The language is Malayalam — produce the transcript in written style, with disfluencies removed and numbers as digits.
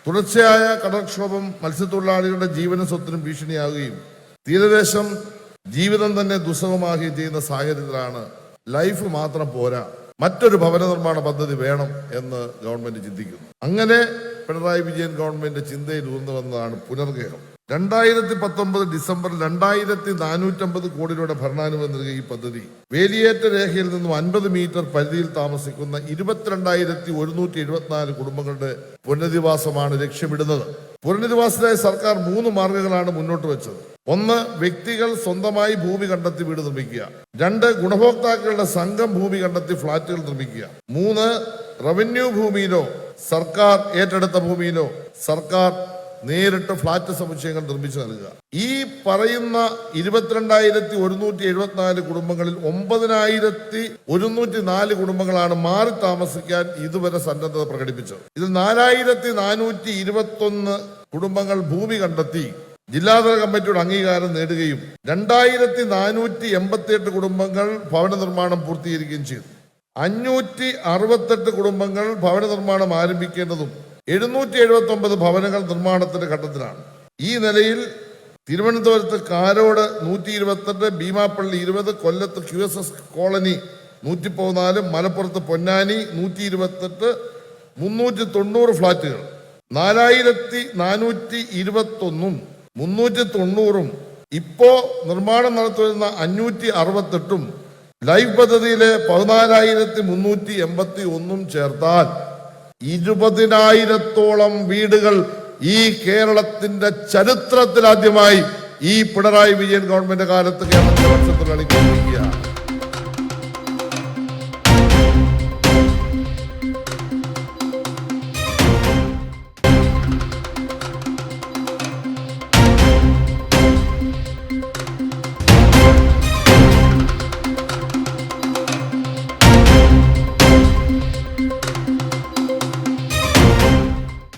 തുടർച്ചയായ കടൽക്ഷോഭം മത്സ്യത്തൊഴിലാളികളുടെ ജീവനും സ്വത്തിനും ഭീഷണിയാകുകയും തീരദേശം ജീവിതം തന്നെ ദുസ്സഹമാകുകയും ചെയ്യുന്ന സാഹചര്യത്തിലാണ് ലൈഫ് മാത്രം പോരാ, മറ്റൊരു ഭവന നിർമ്മാണ പദ്ധതി വേണം എന്ന് ഗവൺമെന്റ് ചിന്തിക്കുന്നു. അങ്ങനെ പിണറായി വിജയൻ ഗവൺമെന്റ് ചിന്തയിൽ ഊർന്നു വന്നതാണ് പുനർഗേഹം. 2019 ഡിസംബറിൽ 2450 കോടി രൂപയുടെ ഭരണാനുമതി നൽകിയ ഈ പദ്ധതി വേലിയേറ്റ രേഖയിൽ നിന്നും 50 മീറ്റർ പരിധിയിൽ താമസിക്കുന്ന 22,174 കുടുംബങ്ങളുടെ പുനരധിവാസമാണ് ലക്ഷ്യമിടുന്നത്. പുനരധിവാസത്തിനായി സർക്കാർ 3 മാർഗങ്ങളാണ് മുന്നോട്ട് വെച്ചത്. 1. വ്യക്തികൾ സ്വന്തമായി ഭൂമി കണ്ടെത്തി വീട് നിർമ്മിക്കുക. 2. ഗുണഭോക്താക്കളുടെ സംഘം ഭൂമി കണ്ടെത്തി ഫ്ളാറ്റുകൾ നിർമ്മിക്കുക. 3. റവന്യൂ ഭൂമിയിലോ സർക്കാർ ഏറ്റെടുത്ത ഭൂമിയിലോ സർക്കാർ നേരിട്ട് ഫ്ളാറ്റ് സമുച്ചയങ്ങൾ നിർമ്മിച്ചു നൽകുക. ഈ പറയുന്ന 22,174 കുടുംബങ്ങളിൽ 9,104 കുടുംബങ്ങളാണ് മാറി താമസിക്കാൻ ഇതുവരെ സന്നദ്ധത പ്രകടിപ്പിച്ചത്. ഇതിൽ 4,421 കുടുംബങ്ങൾ ഭൂമി കണ്ടെത്തി ജില്ലാതല കമ്മിറ്റിയുടെ അംഗീകാരം നേടുകയും 2,488 കുടുംബങ്ങൾ ഭവന നിർമ്മാണം പൂർത്തീകരിക്കുകയും ചെയ്തു. 568 കുടുംബങ്ങൾ ഭവന നിർമ്മാണം ആരംഭിക്കേണ്ടതും 779 ഭവനങ്ങൾ നിർമ്മാണത്തിന്റെ ഘട്ടത്തിലാണ്. ഈ നിലയിൽ തിരുവനന്തപുരത്ത് കാരോട് 128, ഭീമാപ്പള്ളി 20, കൊല്ലത്ത് QSS കോളനി 114, മലപ്പുറത്ത് പൊന്നാനി 128, 390 ഫ്ളാറ്റുകൾ, 4,421, 390 ഇപ്പോ നിർമ്മാണം നടത്തുന്ന 568 ലൈഫ് പദ്ധതിയിലെ 14,381 ചേർത്താൽ 20,000-ഓളം വീടുകൾ ഈ കേരളത്തിന്റെ ചരിത്രത്തിലാദ്യമായി ഈ പിണറായി വിജയൻ ഗവൺമെന്റ് കാലത്ത് കേരളത്തിൽ വർഷത്തിൽ അളിക്കുകയാണ്.